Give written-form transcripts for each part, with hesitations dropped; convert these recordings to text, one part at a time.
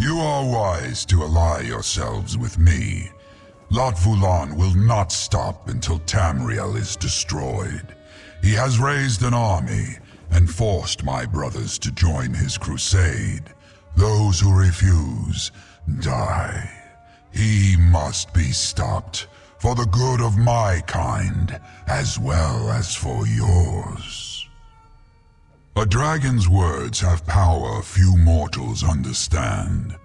You are wise to ally yourselves with me. Nahfahlaar will not stop until Tamriel is destroyed. He has raised an army and forced my brothers to join his crusade. Those who refuse die. He must be stopped for the good of my kind as well as for yours. A dragon's words have power few mortals understand.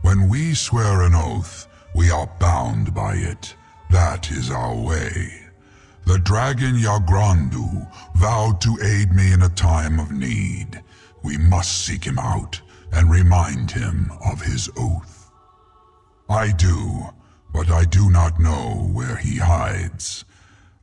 When we swear an oath, we are bound by it. That is our way. The dragon Yagrandu vowed to aid me in a time of need. We must seek him out and remind him of his oath. I do, but I do not know where he hides.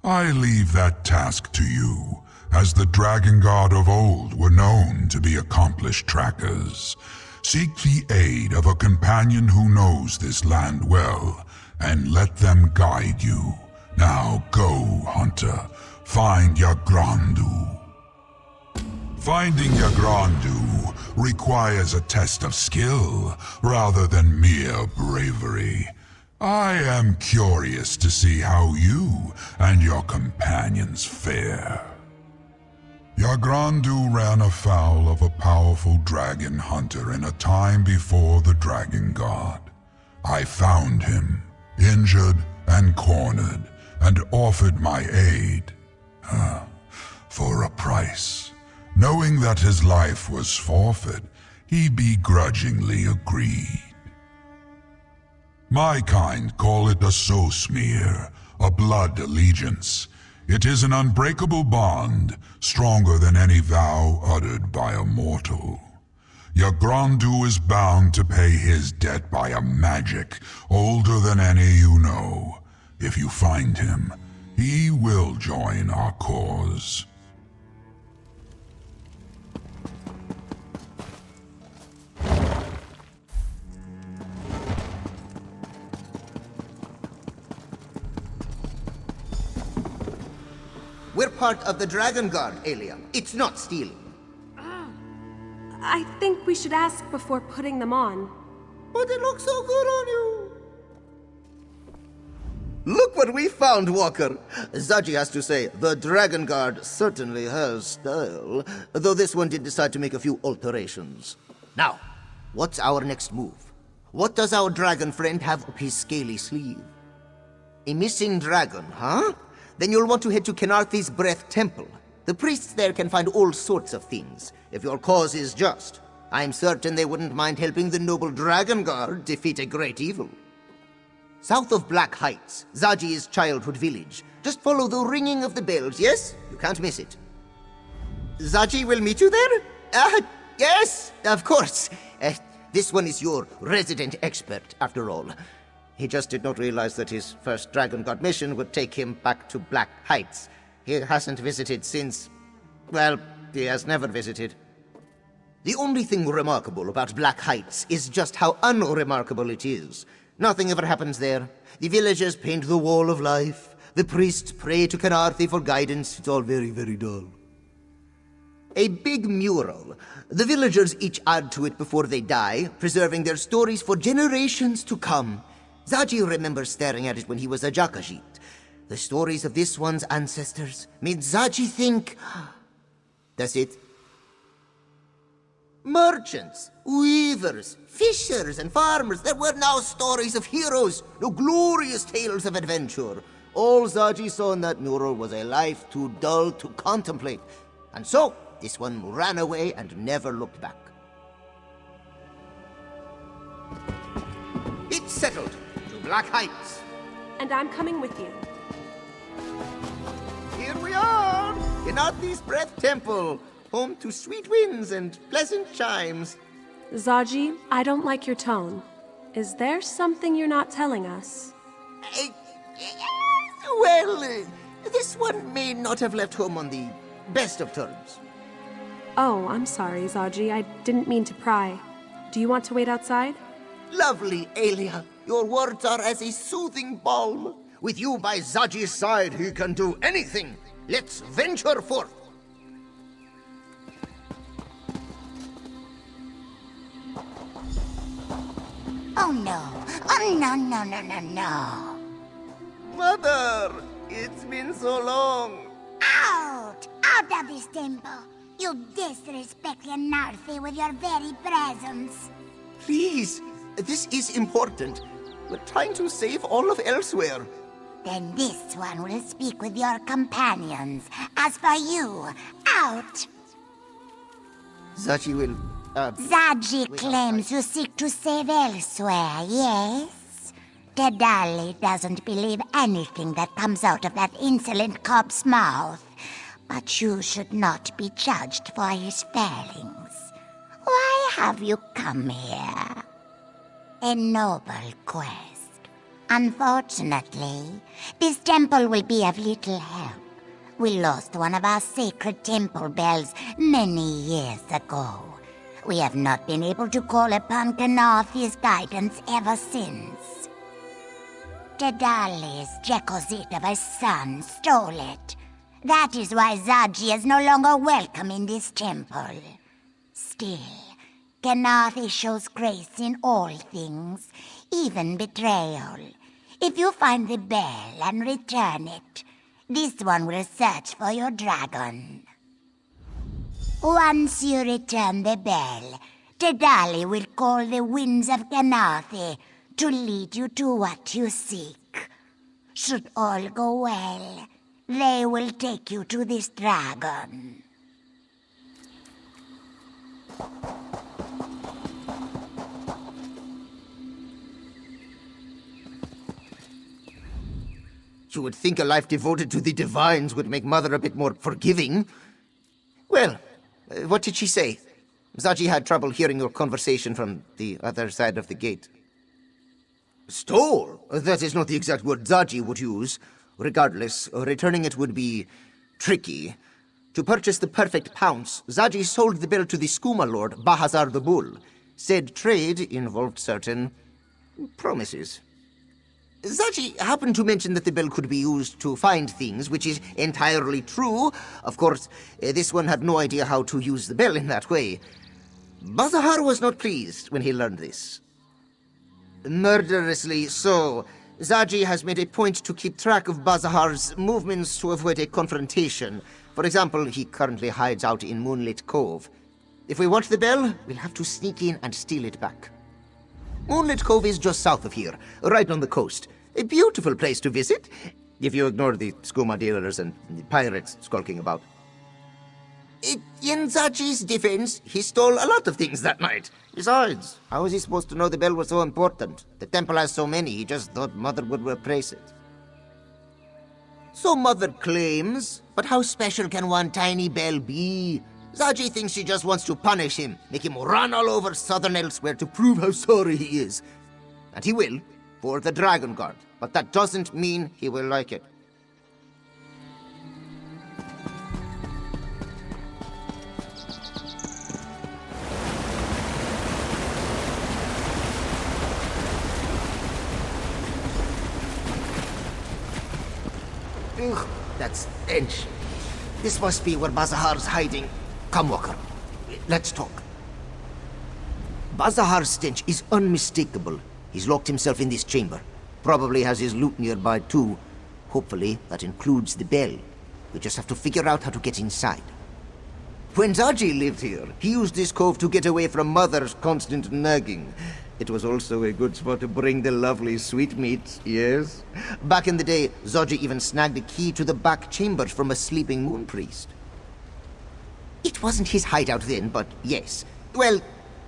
I leave that task to you, as the dragon god of old were known to be accomplished trackers. Seek the aid of a companion who knows this land well, and let them guide you. Now go, hunter. Find Yagrandu. Finding Yagrandu requires a test of skill rather than mere bravery. I am curious to see how you and your companions fare. Yagrandu ran afoul of a powerful dragon hunter in a time before the dragon god. I found him, injured and cornered, and offered my aid. For a price. Knowing that his life was forfeit, he begrudgingly agreed. My kind call it a soul smear, a blood allegiance. It is an unbreakable bond, stronger than any vow uttered by a mortal. Yagrandu is bound to pay his debt by a magic older than any you know. If you find him, he will join our cause. We're part of the Dragon Guard, Aelia. It's not stealing. I think we should ask before putting them on. But it looks so good on you. Look what we found, Walker. Zaji has to say, the Dragon Guard certainly has style, though this one did decide to make a few alterations. Now, what's our next move? What does our dragon friend have up his scaly sleeve? A missing dragon, huh? Then you'll want to head to Kenarthi's Breath Temple. The priests there can find all sorts of things, if your cause is just. I'm certain they wouldn't mind helping the noble Dragon Guard defeat a great evil. South of Black Heights, Zaji's childhood village. Just follow the ringing of the bells, yes? You can't miss it. Zaji will meet you there? Yes, of course. This one is your resident expert, after all. He just did not realize that his first Dragon God mission would take him back to Black Heights. He hasn't visited since... well, he has never visited. The only thing remarkable about Black Heights is just how unremarkable it is. Nothing ever happens there. The villagers paint the wall of life. The priests pray to Kenarthi for guidance. It's all very, very dull. A big mural. The villagers each add to it before they die, preserving their stories for generations to come. Zaji remembers staring at it when he was a Jakajit. The stories of this one's ancestors made Zaji think... That's it. Merchants, weavers, fishers, and farmers. There were now stories of heroes, no glorious tales of adventure. All Zaji saw in that mural was a life too dull to contemplate. And so, this one ran away and never looked back. It's settled. To Black Heights. And I'm coming with you. Here we are! Kenarthi's Breath Temple. Home to sweet winds and pleasant chimes. Zaji, I don't like your tone. Is there something you're not telling us? This one may not have left home on the best of terms. Oh, I'm sorry, Zaji. I didn't mean to pry. Do you want to wait outside? Lovely, Aelia. Your words are as a soothing balm. With you by Zaji's side, he can do anything. Let's venture forth. Oh no. Oh no, no, no, no, no. Mother, it's been so long. Out! Out of this temple! You disrespect Yanarthi with your very presence. Please, this is important. We're trying to save all of Elsewhere. Then this one will speak with your companions. As for you, out! Zaji will, Zaji claims you seek to save Elsewhere, yes? Dedali doesn't believe anything that comes out of that insolent cob's mouth. But you should not be judged for his failings. Why have you come here? A noble quest. Unfortunately, this temple will be of little help. We lost one of our sacred temple bells many years ago. We have not been able to call upon Kanathi's guidance ever since. Dedali's Jekozit of his son stole it. That is why Zaji is no longer welcome in this temple. Still, Kanathi shows grace in all things, even betrayal. If you find the bell and return it, this one will search for your dragon. Once you return the bell, Dedali will call the winds of Kanathi to lead you to what you seek. Should all go well, they will take you to this dragon. You would think a life devoted to the divines would make Mother a bit more forgiving. Well, what did she say? Zaji had trouble hearing your conversation from the other side of the gate. Stole? That is not the exact word Zaji would use. Regardless, returning it would be tricky. To purchase the perfect pounce, Zaji sold the bell to the Skooma Lord, Bahazar the Bull. Said trade involved certain promises. Zaji happened to mention that the bell could be used to find things, which is entirely true. Of course, this one had no idea how to use the bell in that way. Bahazar was not pleased when he learned this. Murderously so. Zaji has made a point to keep track of Bahazar's movements to avoid a confrontation. For example, he currently hides out in Moonlit Cove. If we want the bell, we'll have to sneak in and steal it back. Moonlit Cove is just south of here, right on the coast. A beautiful place to visit, if you ignore the skooma dealers and the pirates skulking about. In Zaji's defense, he stole a lot of things that night. Besides, how is he supposed to know the bell was so important? The temple has so many, he just thought Mother would replace it. So Mother claims, but how special can one tiny bell be? Zaji thinks she just wants to punish him, make him run all over southern Elsewhere to prove how sorry he is. And he will, for the Dragon Guard, but that doesn't mean he will like it. Ugh, that stench. This must be where Bazahar's hiding. Come, Walker. Let's talk. Bazahar's stench is unmistakable. He's locked himself in this chamber. Probably has his loot nearby, too. Hopefully, that includes the bell. We just have to figure out how to get inside. When Zaji lived here, he used this cove to get away from Mother's constant nagging. It was also a good spot to bring the lovely sweetmeats, yes? Back in the day, Zaji even snagged a key to the back chambers from a sleeping moon priest. It wasn't his hideout then, but yes. Well,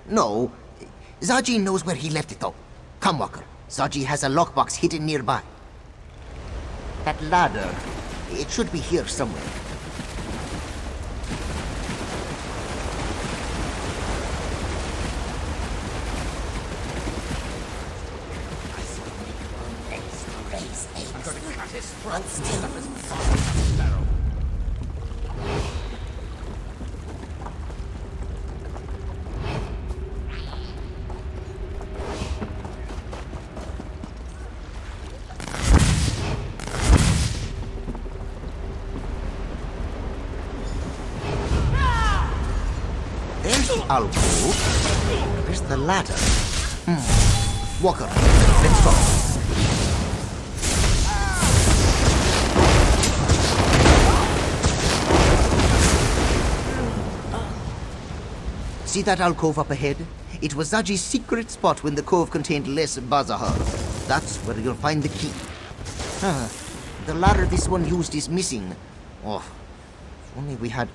no. Zaji knows where he left it, though. Come, Walker. Zaji has a lockbox hidden nearby. That ladder, it should be here somewhere. There's the alcove. Where's the ladder? Walker, let's go. See that alcove up ahead? It was Zaji's secret spot when the cove contained less Bazahar. That's where you'll find the key. The ladder this one used is missing. Oh, if only we had...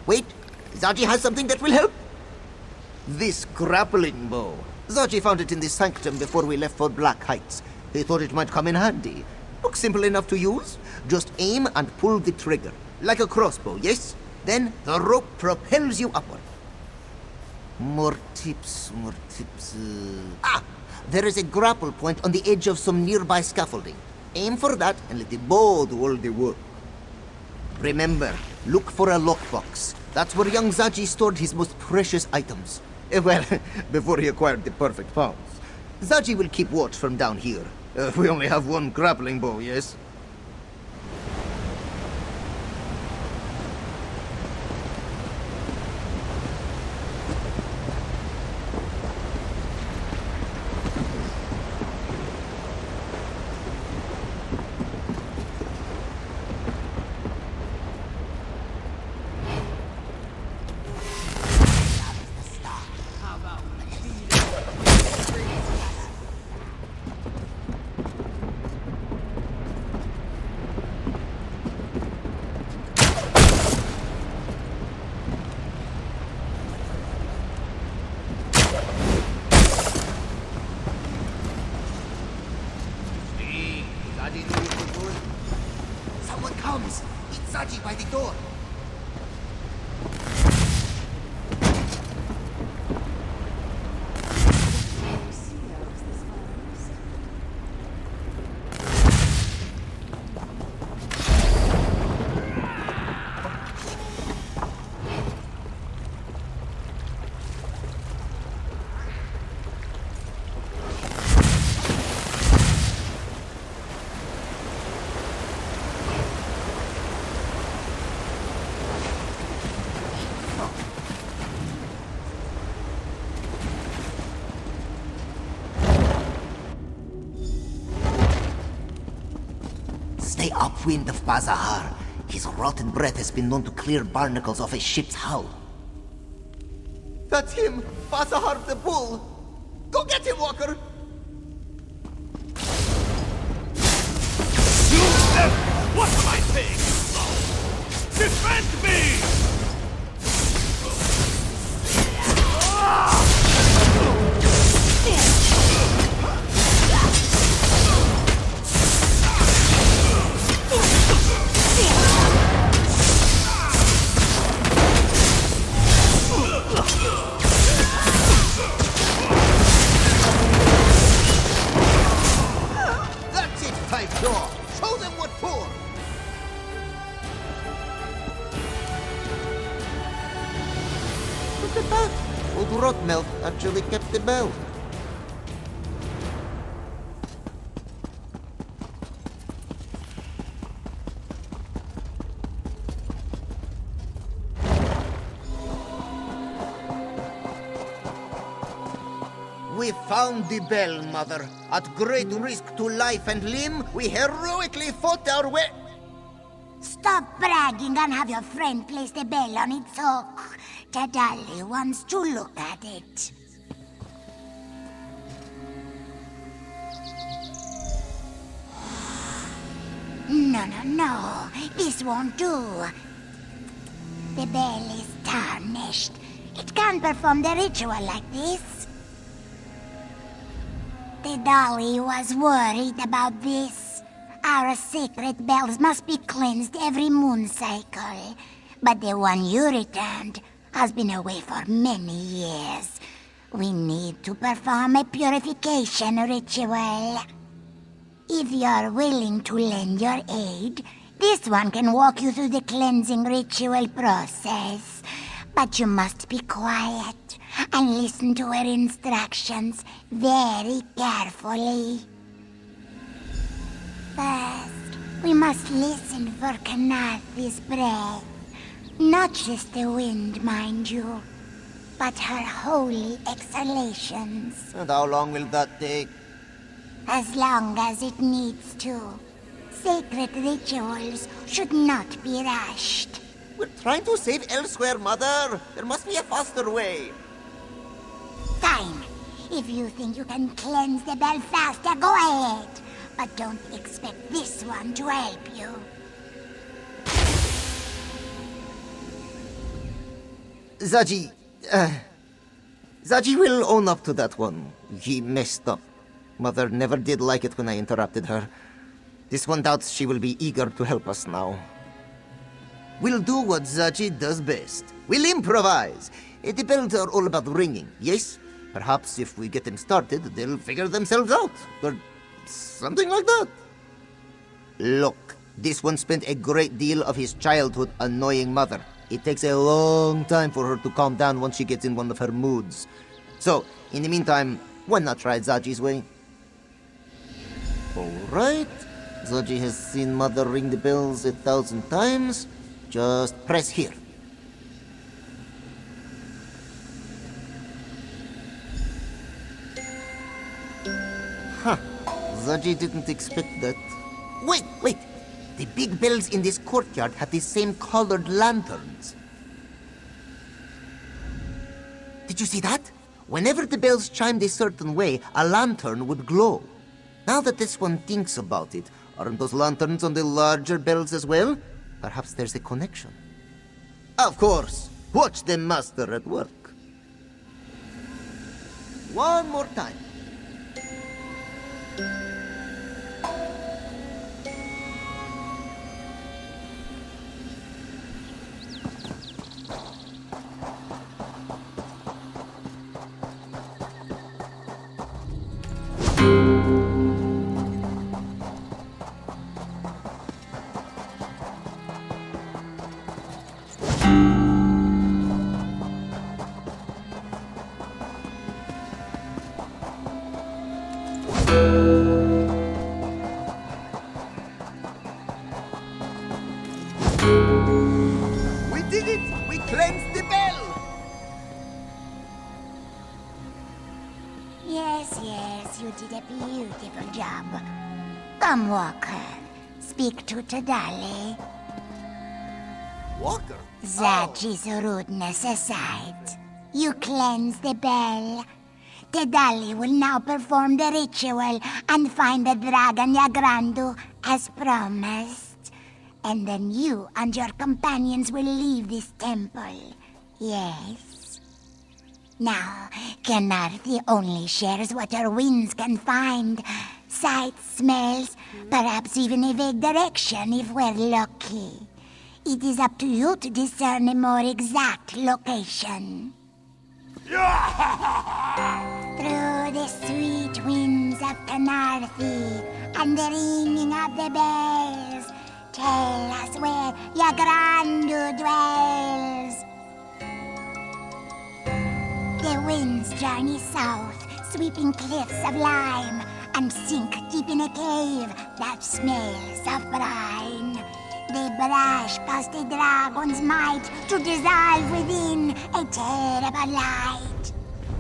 Wait! Zaji has something that will help! This grappling bow. Zaji found it in the sanctum before we left for Black Heights. He thought it might come in handy. Looks simple enough to use. Just aim and pull the trigger. Like a crossbow, yes? Then the rope propels you upward. More tips, more tips. There is a grapple point on the edge of some nearby scaffolding. Aim for that and let the bow do all the work. Remember, look for a lockbox. That's where young Zaji stored his most precious items. Well, before he acquired the perfect pounds. Zaji will keep watch from down here. We only have one grappling bow, yes? Someone comes! It's Zaji by the door! Stay upwind of Bazahar. His rotten breath has been known to clear barnacles off a ship's hull. That's him! Bazahar the bull! Go get him, Walker! What am I saying? Defend me! That's it, Pipe Door! Show them what for! Look at that! Old Rotmelt actually kept the bell. We found the bell, Mother. At great risk to life and limb, we heroically fought our way... Stop bragging and have your friend place the bell on its hook. Tadali wants to look at it. No. This won't do. The bell is tarnished. It can't perform the ritual like this. The dolly was worried about this. Our sacred bells must be cleansed every moon cycle. But the one you returned has been away for many years. We need to perform a purification ritual. If you're willing to lend your aid, this one can walk you through the cleansing ritual process. But you must be quiet and listen to her instructions very carefully. First, we must listen for Kanathi's breath. Not just the wind, mind you. but her holy exhalations. And how long will that take? As long as it needs to. Sacred rituals should not be rushed. We're trying to save elsewhere, Mother. There must be a faster way. Fine. If you think you can cleanse the bell faster, go ahead. But don't expect this one to help you. Zaji will own up to that one. He messed up. Mother never did like it when I interrupted her. This one doubts she will be eager to help us now. We'll do what Zaji does best. We'll improvise. The bells are all about ringing, yes? Perhaps if we get them started, they'll figure themselves out. Or something like that. Look, this one spent a great deal of his childhood annoying Mother. It takes a long time for her to calm down once she gets in one of her moods. So, in the meantime, why not try Zaji's way? Alright. Zaji has seen Mother ring the bells 1,000 times. Just press here. Huh. Zaji didn't expect that. Wait! The big bells in this courtyard have the same colored lanterns. Did you see that? Whenever the bells chimed a certain way, a lantern would glow. Now that this one thinks about it, aren't those lanterns on the larger bells as well? Perhaps there's a connection. Of course! Watch the master at work. One more time. We did it! We cleansed the bell! Yes, you did a beautiful job. Come, Walker. Speak to Tadali. Walker? Zaji's rudeness aside, you cleanse the bell. Tadali will now perform the ritual and find the dragon Yagrandu as promised. And then you and your companions will leave this temple. Yes? Now, Kenarthi only shares what her winds can find. Sights, smells, perhaps even a vague direction if we're lucky. It is up to you to discern a more exact location. Through the sweet winds of Kenarthi and the ringing of the bells, tell us where Yagrandu dwells. The winds journey south, sweeping cliffs of lime, and sink deep in a cave that smells of brine. They brush past a dragon's might to dissolve within a terrible light.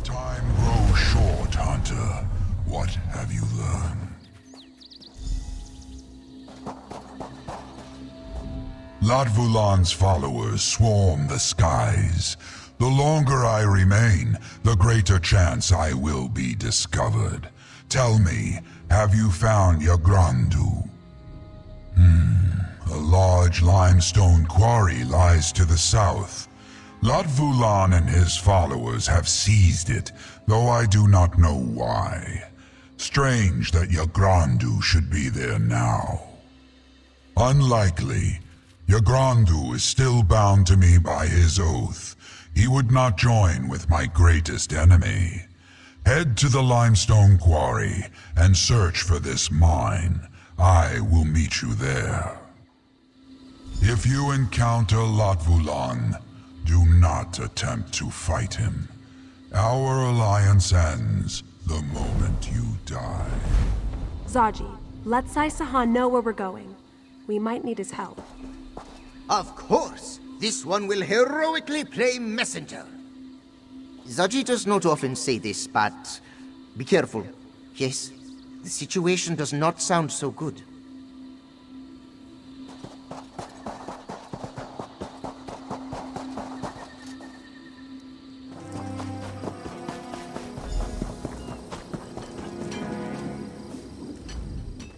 Time grows short, Hunter. What have you learned? Latvulan's followers swarm the skies. The longer I remain, the greater chance I will be discovered. Tell me, have you found Yagrandu? A large limestone quarry lies to the south. Latvulan and his followers have seized it, though I do not know why. Strange that Yagrandu should be there now. Unlikely. Yagrandu is still bound to me by his oath. He would not join with my greatest enemy. Head to the limestone quarry and search for this mine. I will meet you there. If you encounter Latvulan, do not attempt to fight him. Our alliance ends the moment you die. Zaji, let Sai Sahan know where we're going. We might need his help. Of course! This one will heroically play messenger. Zaji does not often say this, but be careful. Yes, the situation does not sound so good.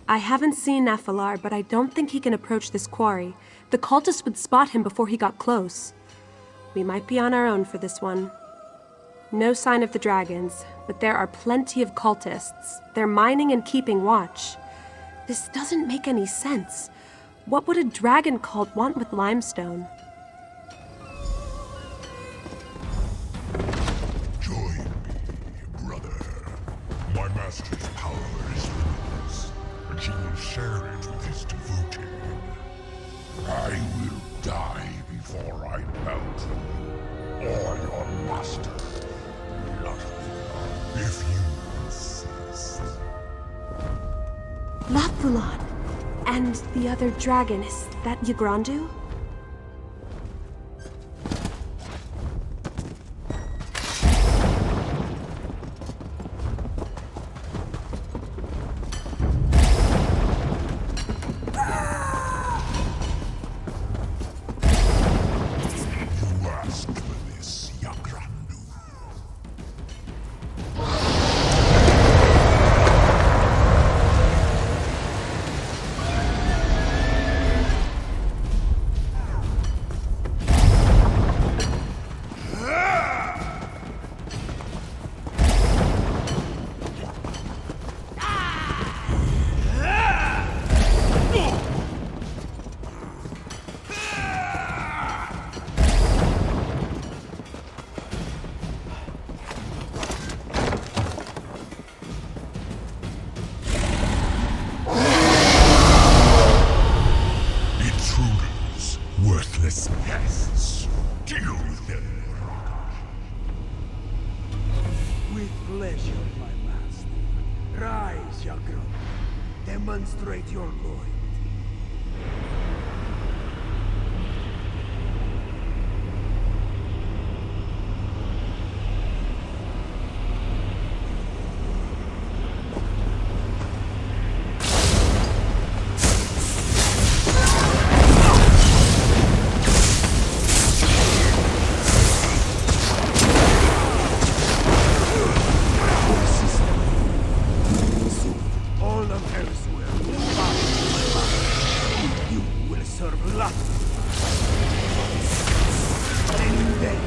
I haven't seen Nahfahlaar, but I don't think he can approach this quarry. The cultists would spot him before he got close. We might be on our own for this one. No sign of the dragons, but there are plenty of cultists. They're mining and keeping watch. This doesn't make any sense. What would a dragon cult want with limestone? Join me, brother. My master's power is limitless, and he will share it with his devoted. I will die before I melt you, or your master. If you insist. Nahfahlaar! And the other dragon, is that Yggdrasil? You asked for this, Yggdrasil. Intruders, worthless pests. Deal with them, With pleasure, my master. Rise, Yagran. Demonstrate your loyalty. All of elsewhere will bow to my master. You will serve Lat. And then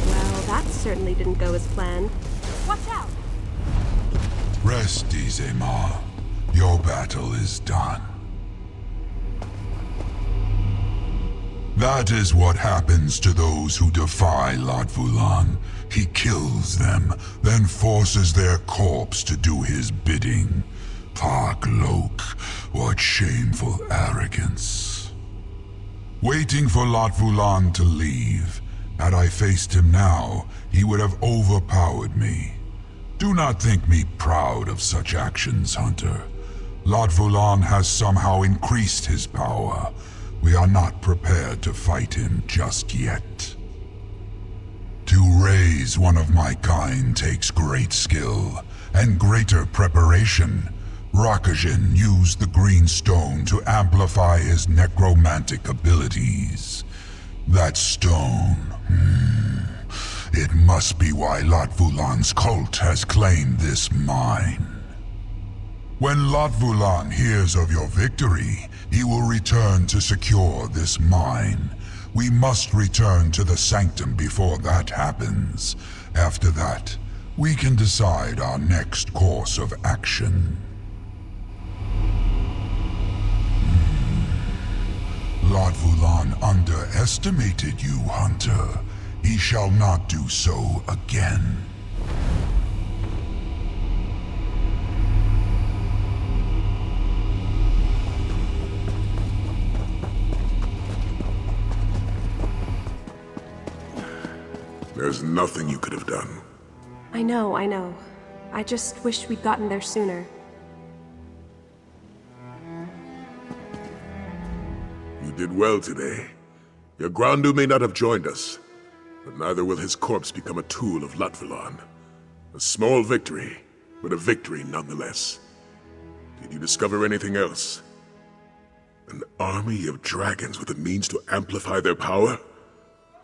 Well, that certainly didn't go as planned. Watch out! Rest easy, Ma. Your battle is done. That is what happens to those who defy Nahfahlaar. He kills them, then forces their corpse to do his bidding. Park Loke, what shameful arrogance. Waiting for Nahfahlaar to leave. Had I faced him now, he would have overpowered me. Do not think me proud of such actions, Hunter. Nahfahlaar has somehow increased his power. We are not prepared to fight him just yet. To raise one of my kind takes great skill and greater preparation. Rakajin used the green stone to amplify his necromantic abilities. That stone, it must be why Nahfahlaar's cult has claimed this mine. When Nahfahlaar hears of your victory, he will return to secure this mine. We must return to the sanctum before that happens, After that, we can decide our next course of action. Lord Vulan underestimated you, Hunter. He shall not do so again. There's nothing you could have done. I know. I just wish we'd gotten there sooner. You did well today. Your Grandu may not have joined us, but neither will his corpse become a tool of Nahfahlaar. A small victory, but a victory nonetheless. Did you discover anything else? An army of dragons with the means to amplify their power?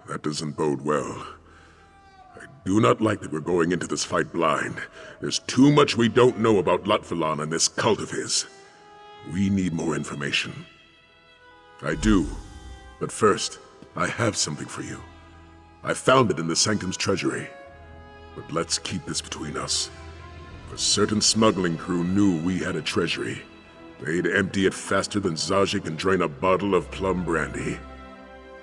That doesn't bode well. I do not like that we're going into this fight blind. There's too much we don't know about Nahfahlaar and this cult of his. We need more information. I do. But first, I have something for you. I found it in the Sanctum's treasury. But let's keep this between us. A certain smuggling crew knew we had a treasury. They'd empty it faster than Zaji can drain a bottle of plum brandy.